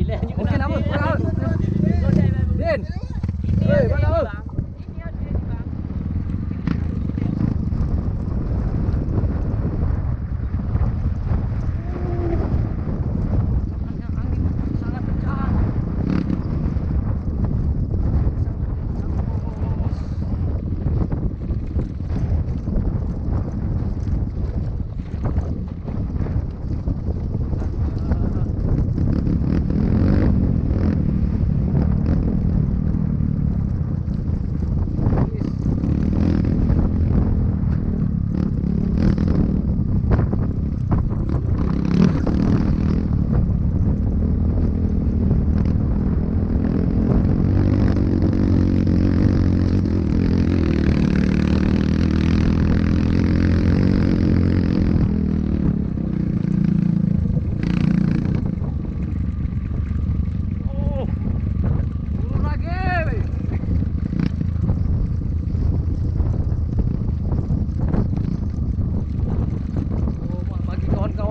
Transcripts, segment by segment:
Oke, namun. Din. Hei, mana lu?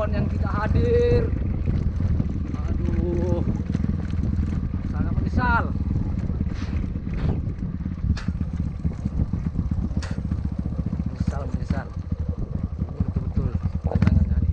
Yang tidak hadir, aduh, sangat menyesal. Menyesal. Ini betul-betul tantangannya nih.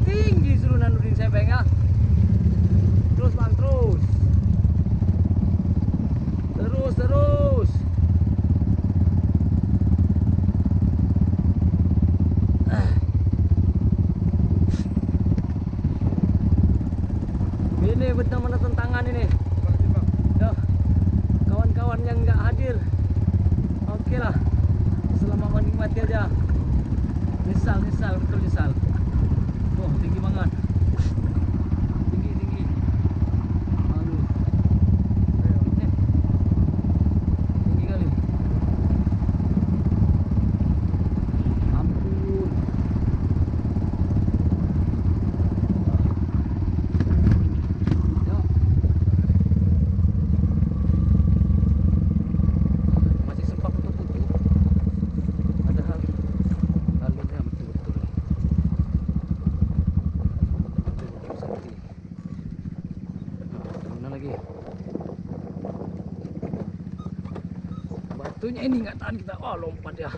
Tinggi seluruh Nurdin Sebeng ya. Terus bang, terus. Ini benar-benar tantangan ini. Ya, kawan-kawan yang nggak hadir, oke lah. Selamat menikmati aja. Nyesal, betul nyesal. Oh, tinggi banget. Tinggi. Aduh. Nih. Tinggi kali. Ampun. Yuk. Masih sempat tutup. Padahal alurnya betul-betul. Mana lagi? Batunya ini nggak tahan kita. Oh, lompat ya.